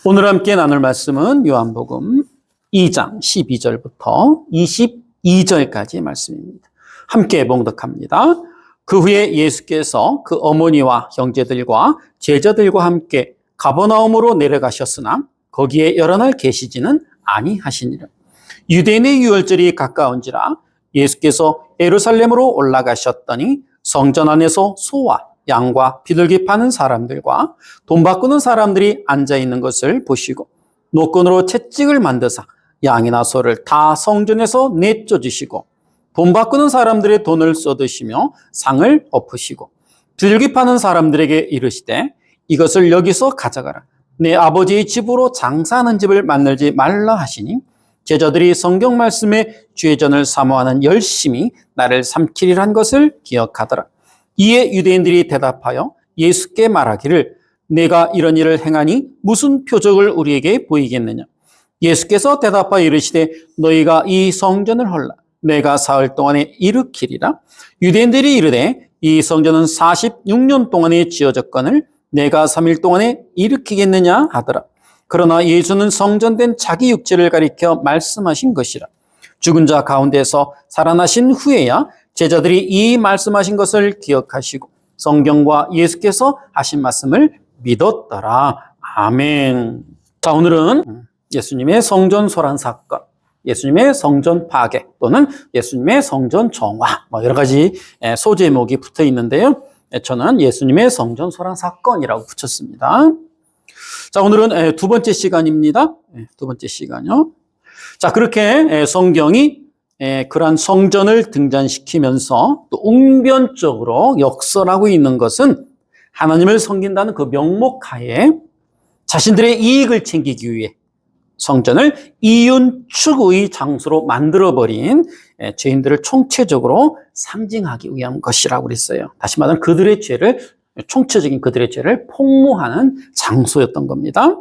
오늘 함께 나눌 말씀은 요한복음 2장 12절부터 22절까지의 말씀입니다. 함께 봉독합니다. 그 후에 예수께서 그 어머니와 형제들과 제자들과 함께 가버나움으로 내려가셨으나 거기에 여러 날 계시지는 아니하시니라. 유대인의 유월절이 가까운지라 예수께서 예루살렘으로 올라가셨더니 성전 안에서 소와 양과 비둘기 파는 사람들과 돈 바꾸는 사람들이 앉아있는 것을 보시고 노끈으로 채찍을 만드사 양이나 소를 다 성전에서 내쫓으시고 돈 바꾸는 사람들의 돈을 쏟으시며 상을 엎으시고 비둘기 파는 사람들에게 이르시되 이것을 여기서 가져가라. 내 아버지의 집으로 장사하는 집을 만들지 말라 하시니 제자들이 성경 말씀에 죄전을 사모하는 열심히 나를 삼키리란 것을 기억하더라. 이에 유대인들이 대답하여 예수께 말하기를 내가 이런 일을 행하니 무슨 표적을 우리에게 보이겠느냐. 예수께서 대답하여 이르시되 너희가 이 성전을 헐라. 내가 사흘 동안에 일으키리라. 유대인들이 이르되 이 성전은 46년 동안에 지어졌거늘 내가 3일 동안에 일으키겠느냐 하더라. 그러나 예수는 성전된 자기 육체를 가리켜 말씀하신 것이라. 죽은 자 가운데서 살아나신 후에야 제자들이 이 말씀하신 것을 기억하시고 성경과 예수께서 하신 말씀을 믿었더라. 아멘. 자, 오늘은 예수님의 성전 소란 사건, 예수님의 성전 파괴 또는 예수님의 성전 정화 여러 가지 소제목이 붙어 있는데요. 저는 예수님의 성전 소란 사건이라고 붙였습니다. 자, 오늘은 두 번째 시간입니다. 두 번째 시간이요. 자, 그렇게 성경이 그러한 성전을 등장시키면서 또 웅변적으로 역설하고 있는 것은 하나님을 섬긴다는 그 명목하에 자신들의 이익을 챙기기 위해 성전을 이윤 추구의 장소로 만들어버린 죄인들을 총체적으로 상징하기 위한 것이라고 그랬어요. 다시 말하면 그들의 죄를, 총체적인 그들의 죄를 폭로하는 장소였던 겁니다.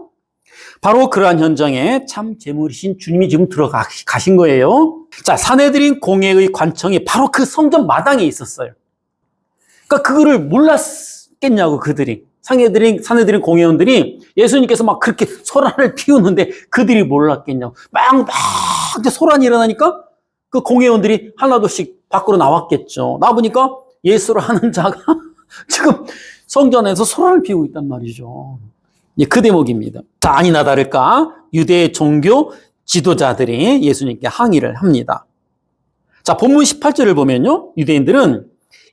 바로 그러한 현장에 참 재물이신 주님이 지금 들어가신 거예요. 자, 사내들인 공회의 관청이 바로 그 성전 마당에 있었어요. 그러니까 그거를 몰랐겠냐고 그들이. 사내들인 공회원들이 예수님께서 막 그렇게 소란을 피우는데 그들이 몰랐겠냐고. 막 소란이 일어나니까 그 공회원들이 하나둘씩 밖으로 나왔겠죠. 나와보니까 예수를 하는 자가 지금 성전에서 소란을 피우고 있단 말이죠. 그 대목입니다. 자, 아니나 다를까 유대 종교 지도자들이 예수님께 항의를 합니다. 자, 본문 18절을 보면요. 유대인들은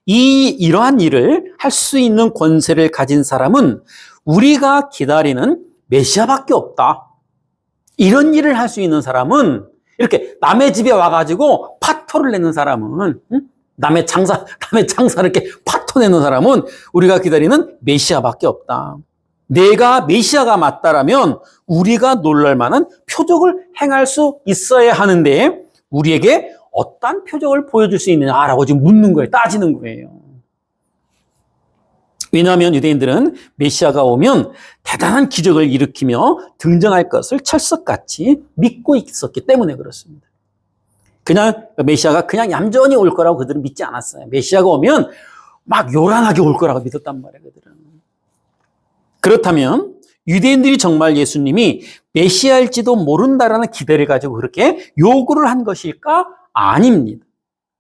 이러한 일을 할 수 있는 권세를 가진 사람은 우리가 기다리는 메시아밖에 없다. 이런 일을 할 수 있는 사람은 이렇게 남의 집에 와가지고 파토를 내는 사람은 남의 장사를 이렇게 파토내는 사람은 우리가 기다리는 메시아밖에 없다. 내가 메시아가 맞다라면 우리가 놀랄 만한 표적을 행할 수 있어야 하는데 우리에게 어떤 표적을 보여줄 수 있느냐라고 지금 묻는 거예요. 따지는 거예요. 왜냐하면 유대인들은 메시아가 오면 대단한 기적을 일으키며 등장할 것을 철석같이 믿고 있었기 때문에 그렇습니다. 그냥 메시아가 그냥 얌전히 올 거라고 그들은 믿지 않았어요. 메시아가 오면 막 요란하게 올 거라고 믿었단 말이에요. 그들은. 그렇다면 유대인들이 정말 예수님이 메시아일지도 모른다라는 기대를 가지고 그렇게 요구를 한 것일까? 아닙니다.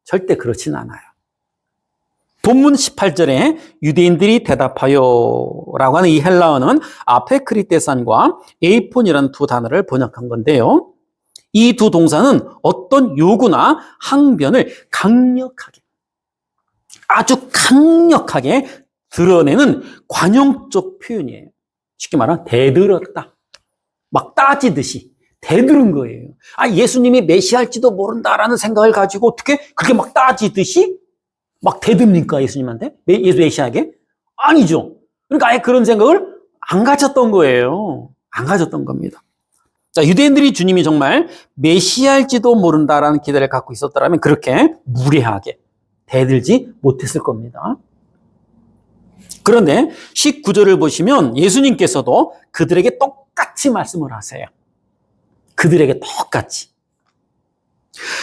절대 그렇진 않아요. 본문 18절에 유대인들이 대답하여 라고 하는 이 헬라어는 아페크리테산과 에이폰이라는 두 단어를 번역한 건데요. 이 두 동사는 어떤 요구나 항변을 아주 강력하게 드러내는 관용적 표현이에요. 쉽게 말하면 대들었다. 막 따지듯이 대들은 거예요. 예수님이 메시아일지도 모른다라는 생각을 가지고 어떻게 그렇게 막 따지듯이 막 대듭니까? 예수님한테? 메시아에게? 아니죠. 그러니까 아예 그런 생각을 안 가졌던 거예요. 안 가졌던 겁니다. 자, 유대인들이 주님이 정말 메시아일지도 모른다라는 기대를 갖고 있었더라면 그렇게 무례하게 대들지 못했을 겁니다. 그런데 19절을 보시면 예수님께서도 그들에게 똑같이 말씀을 하세요. 그들에게 똑같이.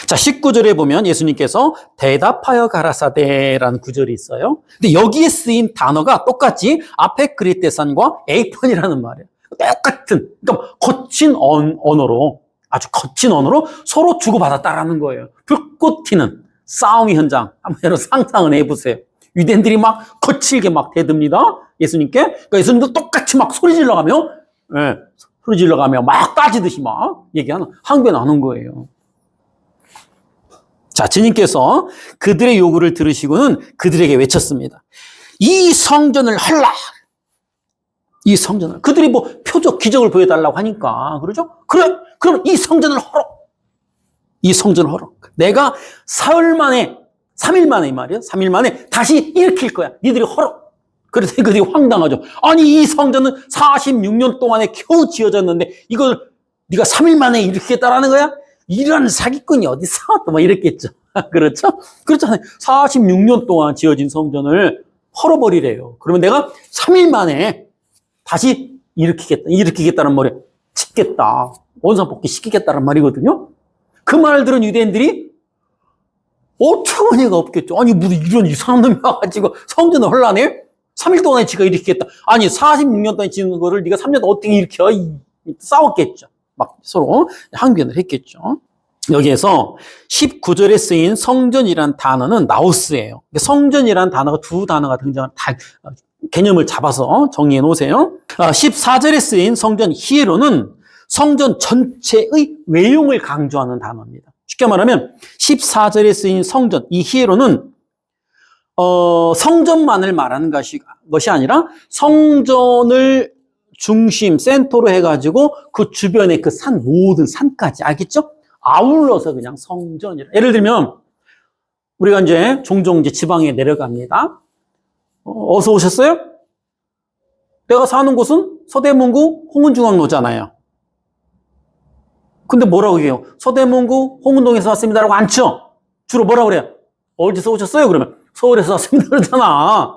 자, 19절에 보면 예수님께서 대답하여 가라사대라는 구절이 있어요. 근데 여기에 쓰인 단어가 똑같이 아페크리테산과 에이폰이라는 말이에요. 똑같은, 그러니까 거친 언어로, 아주 거친 언어로 서로 주고받았다라는 거예요. 불꽃 튀는 싸움의 현장. 한번 여러분 상상을 해보세요. 유대인들이 막 거칠게 막 대듭니다. 예수님께. 그러니까 예수님도 똑같이 막 소리 질러가며, 예, 소리 질러가며 막 따지듯이 막 얘기하는, 항변 나눈 거예요. 자, 주님께서 그들의 요구를 들으시고는 그들에게 외쳤습니다. 이 성전을 헐라. 이 성전을. 그들이 뭐 표적, 기적을 보여달라고 하니까. 그러죠? 그래, 그럼 이 성전을 헐어. 이 성전을 헐어. 내가 사흘 만에, 3일 만에 이 말이에요. 3일 만에 다시 일으킬 거야. 니들이 헐어. 그래서 그들이 황당하죠. 아니, 이 성전은 46년 동안에 겨우 지어졌는데 이걸 네가 3일 만에 일으키겠다라는 거야? 이런 사기꾼이 어디서 또 막 이랬겠죠. 그렇죠? 그렇잖아요. 46년 동안 지어진 성전을 헐어버리래요. 그러면 내가 3일 만에 다시 일으키겠다는 말에 짓겠다. 원상복귀 시키겠다는 말이거든요. 그 말을 들은 유대인들이 어처구니가 없겠죠. 아니, 무슨 이런 이상한 놈이 와가지고 성전을 헐라네? 3일 동안에 지가 일으키겠다. 아니, 46년 동안에 지은 거를 네가 3년 어떻게 일으켜? 싸웠겠죠. 막 서로 항변을 했겠죠. 여기에서 19절에 쓰인 성전이란 단어는 나우스예요. 성전이란 단어가 두 단어가 등장하는, 다 개념을 잡아서 정리해 놓으세요. 14절에 쓰인 성전 히에로는 성전 전체의 외용을 강조하는 단어입니다. 쉽게 말하면 14절에 쓰인 성전, 이 히에로는 성전만을 말하는 것이 아니라 성전을 중심, 센터로 해가지고 그 주변에 그 모든 산까지, 알겠죠? 아울러서 그냥 성전이라. 예를 들면 우리가 이제 종종 이제 지방에 내려갑니다. 어서 오셨어요? 내가 사는 곳은 서대문구 홍은중앙로잖아요. 근데 뭐라고 해요? 서대문구 홍은동에서 왔습니다라고 안 쳐. 주로 뭐라고 그래요? 어디서 오셨어요? 그러면 서울에서 왔습니다 그러잖아.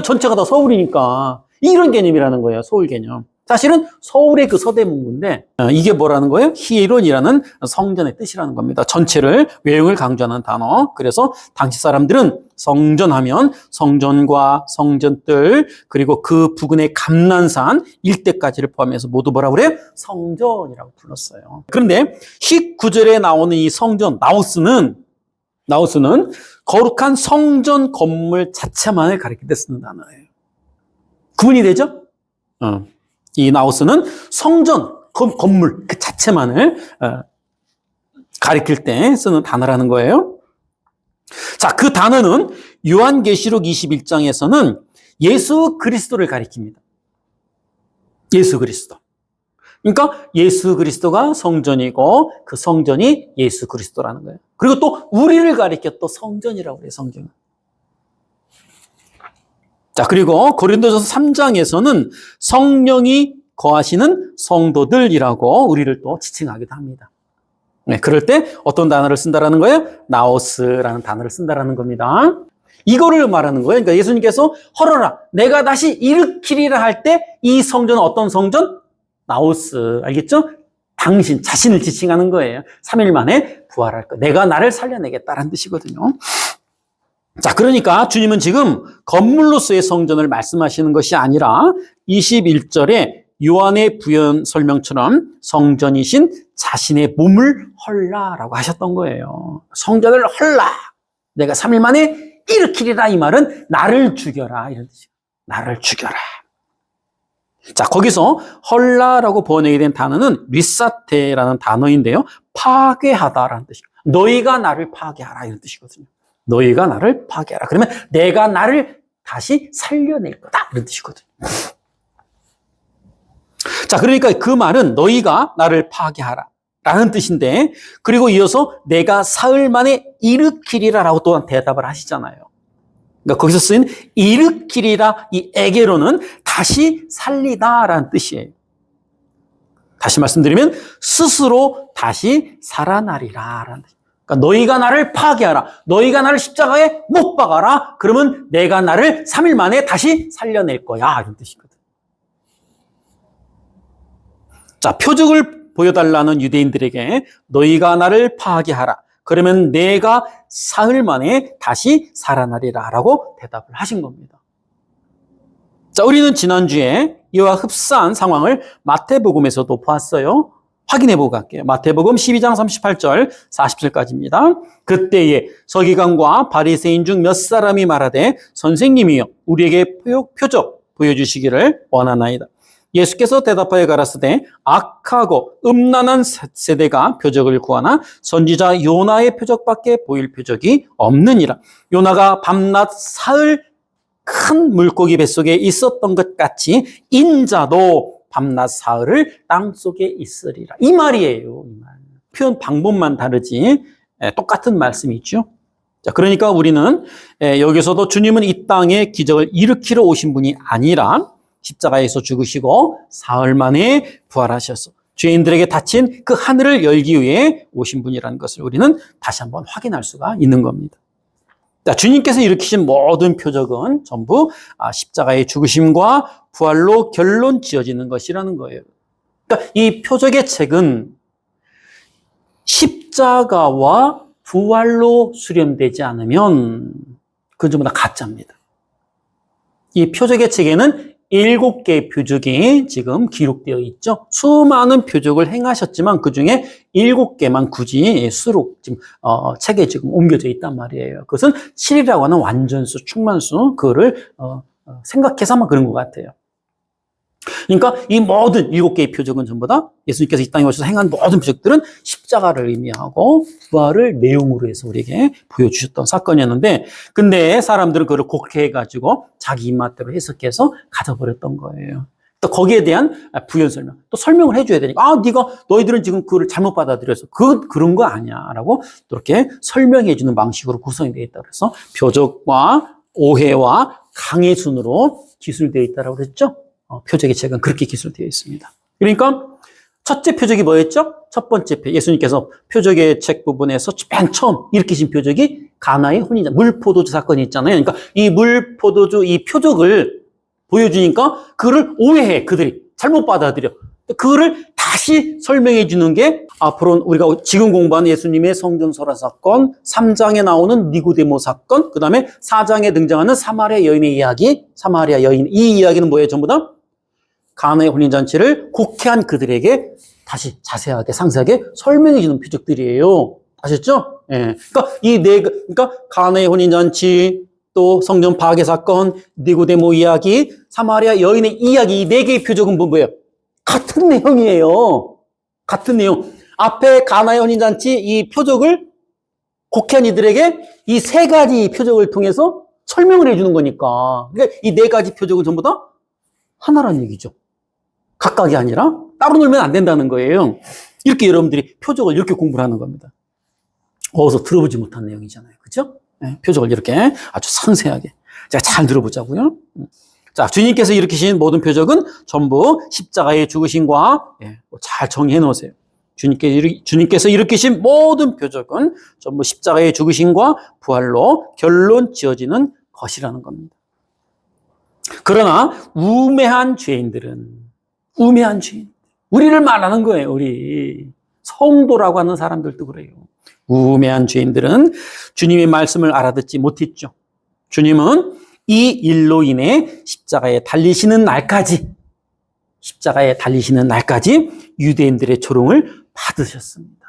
전체가 다 서울이니까. 이런 개념이라는 거예요. 서울 개념. 사실은 서울의 그 서대문구인데 이게 뭐라는 거예요? 히에론이라는 성전의 뜻이라는 겁니다. 전체를, 외형을 강조하는 단어. 그래서 당시 사람들은 성전하면 성전과 성전들, 그리고 그 부근의 감난산 일대까지를 포함해서 모두 뭐라고 그래요? 성전이라고 불렀어요. 그런데 19절에 나오는 이 성전, 나우스는 거룩한 성전 건물 자체만을 가리킬 때 쓰는 단어예요. 구분이 되죠? 이 나우스는 성전, 건물 그 자체만을 가리킬 때 쓰는 단어라는 거예요. 자, 그 단어는 요한계시록 21장에서는 예수 그리스도를 가리킵니다. 예수 그리스도. 그러니까 예수 그리스도가 성전이고 그 성전이 예수 그리스도라는 거예요. 그리고 또 우리를 가리켜 또 성전이라고 그래요, 성전. 자, 그리고 고린도전서 3장에서는 성령이 거하시는 성도들이라고 우리를 또 지칭하기도 합니다. 네, 그럴 때 어떤 단어를 쓴다라는 거예요? 나오스라는 단어를 쓴다라는 겁니다. 이거를 말하는 거예요. 그러니까 예수님께서 헐어라, 내가 다시 일으키리라 할 때 이 성전은 어떤 성전? 나오스. 알겠죠? 당신 자신을 지칭하는 거예요. 3일 만에 부활할 거. 내가 나를 살려내겠다라는 뜻이거든요. 자, 그러니까 주님은 지금 건물로서의 성전을 말씀하시는 것이 아니라 21절에 요한의 부연 설명처럼 성전이신 자신의 몸을 헐라라고 하셨던 거예요. 성전을 헐라. 내가 3일 만에 일으키리라. 이 말은 나를 죽여라. 이런 뜻이에요. 나를 죽여라. 자, 거기서 헐라라고 번역이 된 단어는 리사테라는 단어인데요. 파괴하다라는 뜻이에요. 너희가 나를 파괴하라. 이런 뜻이거든요. 너희가 나를 파괴하라. 그러면 내가 나를 다시 살려낼 거다. 이런 뜻이거든요. 자, 그러니까 그 말은 너희가 나를 파괴하라 라는 뜻인데, 그리고 이어서 내가 사흘 만에 일으키리라 라고 또한 대답을 하시잖아요. 그러니까 거기서 쓰인 일으키리라, 이 에게로는 다시 살리다 라는 뜻이에요. 다시 말씀드리면 스스로 다시 살아나리라 라는 뜻이에요. 그러니까 너희가 나를 파괴하라. 너희가 나를 십자가에 못 박아라. 그러면 내가 나를 3일 만에 다시 살려낼 거야. 이런 뜻이거든. 자, 표적을 보여달라는 유대인들에게 너희가 나를 파괴하라. 그러면 내가 사흘 만에 다시 살아나리라 라고 대답을 하신 겁니다. 자, 우리는 지난주에 이와 흡사한 상황을 마태복음에서도 보았어요. 확인해보고 갈게요. 마태복음 12장 38절 40절까지입니다. 그때에 서기관과 바리새인 중 몇 사람이 말하되 선생님이여 우리에게 표적 보여주시기를 원하나이다. 예수께서 대답하여 가라사대 악하고 음란한 세대가 표적을 구하나 선지자 요나의 표적밖에 보일 표적이 없느니라. 요나가 밤낮 사흘 큰 물고기 뱃속에 있었던 것 같이 인자도 밤낮 사흘을 땅속에 있으리라. 이 말이에요. 이 말. 표현 방법만 다르지 똑같은 말씀이죠. 자, 그러니까 우리는 여기서도 주님은 이 땅에 기적을 일으키러 오신 분이 아니라 십자가에서 죽으시고 사흘 만에 부활하셔서 죄인들에게 닫힌 그 하늘을 열기 위해 오신 분이라는 것을 우리는 다시 한번 확인할 수가 있는 겁니다. 자, 주님께서 일으키신 모든 표적은 전부 십자가의 죽으심과 부활로 결론 지어지는 것이라는 거예요. 그러니까 이 표적의 책은 십자가와 부활로 수렴되지 않으면 그건 전부 다 가짜입니다. 이 표적의 책에는 7개의 표적이 지금 기록되어 있죠. 수많은 표적을 행하셨지만 그 중에 7개만 굳이 수로 지금 책에 지금 옮겨져 있단 말이에요. 그것은 7이라고 하는 완전수, 충만수, 그거를 생각해서만 그런 것 같아요. 그러니까 이 모든 7개의 표적은 전부 다 예수님께서 이 땅에 오셔서 행한 모든 표적들은 십자가를 의미하고 부활을 내용으로 해서 우리에게 보여주셨던 사건이었는데, 근데 사람들은 그걸 곡해해가지고 자기 입맛대로 해석해서 가져버렸던 거예요. 또 거기에 대한 부연 설명, 또 설명을 해줘야 되니까, 너희들은 지금 그걸 잘못 받아들여서 그런 거 아니야 라고 또 이렇게 설명해주는 방식으로 구성이 되어 있다고 해서 표적과 오해와 강의 순으로 기술되어 있다고 그랬죠. 표적의 책은 그렇게 기술되어 있습니다. 그러니까 첫째 표적이 뭐였죠? 첫 번째 예수님께서 표적의 책 부분에서 맨 처음 일으키신 표적이 가나의 혼인잔치, 물포도주 사건이 있잖아요. 그러니까 이 물포도주 이 표적을 보여주니까 그를 오해해, 그들이 잘못 받아들여. 그거를 다시 설명해 주는 게 앞으로 우리가 지금 공부하는 예수님의 성전설화 사건, 3장에 나오는 니고데모 사건, 그 다음에 4장에 등장하는 사마리아 여인의 이야기, 사마리아 여인, 이 이야기는 뭐예요? 전부 다 가나의 혼인잔치를 곡해한 그들에게 다시 자세하게 상세하게 설명해 주는 표적들이에요. 아셨죠? 예. 그러니까 가나의 혼인잔치, 또 성전 파괴 사건, 니고데모 이야기, 사마리아 여인의 이야기, 이 4개의 표적은 뭐예요? 같은 내용이에요. 같은 내용. 앞에 가나의 혼인잔치 이 표적을 곡해한 이들에게 이 3가지 표적을 통해서 설명을 해주는 거니까. 그러니까 이 4가지 표적은 전부 다 하나라는 얘기죠. 각각이 아니라 따로 놀면 안 된다는 거예요. 이렇게 여러분들이 표적을 이렇게 공부를 하는 겁니다. 어디서 들어보지 못한 내용이잖아요. 그죠? 네, 표적을 이렇게 아주 상세하게. 제가 잘 들어보자고요. 자, 주님께서 일으키신 모든 표적은 전부 십자가의 죽으심과 잘 정리해 놓으세요. 주님께서 일으키신 모든 표적은 전부 십자가의 죽으심과 부활로 결론 지어지는 것이라는 겁니다. 그러나 우매한 죄인들은 우리를 말하는 거예요. 우리 성도라고 하는 사람들도 그래요. 우매한 죄인들은 주님의 말씀을 알아듣지 못했죠. 주님은 이 일로 인해 십자가에 달리시는 날까지 유대인들의 조롱을 받으셨습니다.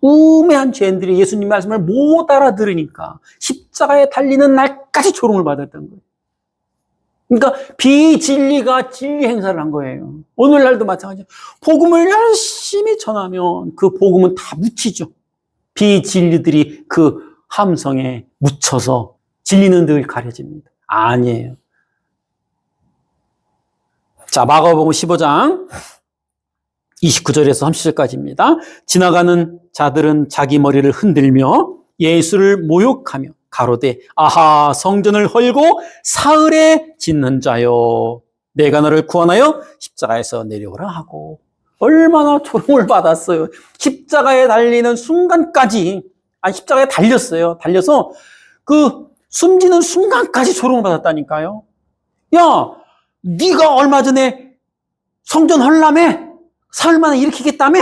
우매한 죄인들이 예수님 말씀을 못 알아들으니까 십자가에 달리는 날까지 조롱을 받았던 거예요. 그러니까 비진리가 진리 행사를 한 거예요. 오늘날도 마찬가지예요. 복음을 열심히 전하면 그 복음은 다 묻히죠. 비진리들이 그 함성에 묻혀서 진리는 늘 가려집니다. 아니에요. 자, 마가복음 15장 29절에서 30절까지입니다. 지나가는 자들은 자기 머리를 흔들며 예수를 모욕하며 가로되 아하 성전을 헐고 사흘에 짓는 자요 내가 너를 구원하여 십자가에서 내려오라 하고. 얼마나 조롱을 받았어요. 십자가에 달리는 순간까지, 십자가에 달렸어요. 달려서 그 숨지는 순간까지 조롱을 받았다니까요. 야, 네가 얼마 전에 성전 헐라며? 사흘 만에 일으키겠다며?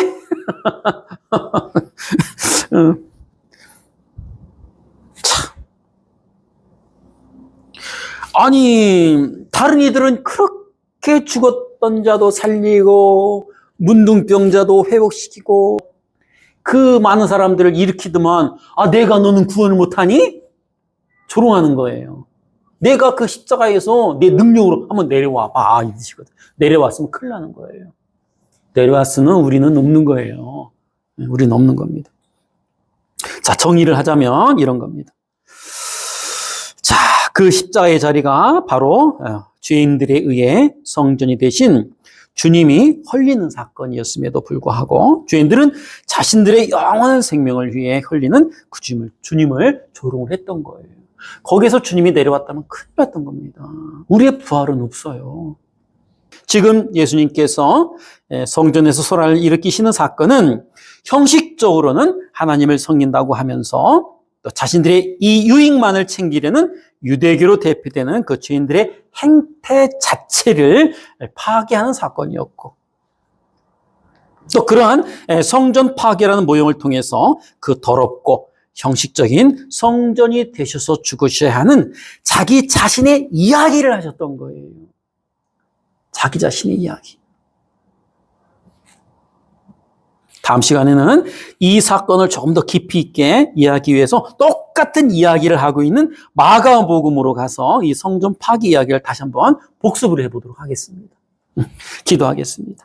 아니, 다른 이들은 그렇게 죽었던 자도 살리고, 문둥병자도 회복시키고, 그 많은 사람들을 일으키더만, 아, 내가 너는 구원을 못하니? 조롱하는 거예요. 내가 그 십자가에서 내 능력으로 한번 내려와 봐. 이러시거든. 내려왔으면 큰일 나는 거예요. 내려왔으면 우리는 없는 거예요. 우리는 없는 겁니다. 자, 정의를 하자면 이런 겁니다. 자, 그 십자가의 자리가 바로 죄인들에 의해 성전이 되신 주님이 흘리는 사건이었음에도 불구하고 죄인들은 자신들의 영원한 생명을 위해 흘리는 그 주님을 조롱을 했던 거예요. 거기서 주님이 내려왔다면 큰일 났던 겁니다. 우리의 부활은 없어요. 지금 예수님께서 성전에서 소란을 일으키시는 사건은 형식적으로는 하나님을 섬긴다고 하면서 또 자신들의 이 유익만을 챙기려는 유대교로 대표되는 그 죄인들의 행태 자체를 파괴하는 사건이었고, 또 그러한 성전 파괴라는 모형을 통해서 그 더럽고 형식적인 성전이 되셔서 죽으셔야 하는 자기 자신의 이야기를 하셨던 거예요. 자기 자신의 이야기. 다음 시간에는 이 사건을 조금 더 깊이 있게 이해하기 위해서 똑같은 이야기를 하고 있는 마가복음으로 가서 이 성전 파괴 이야기를 다시 한번 복습을 해보도록 하겠습니다. 기도하겠습니다.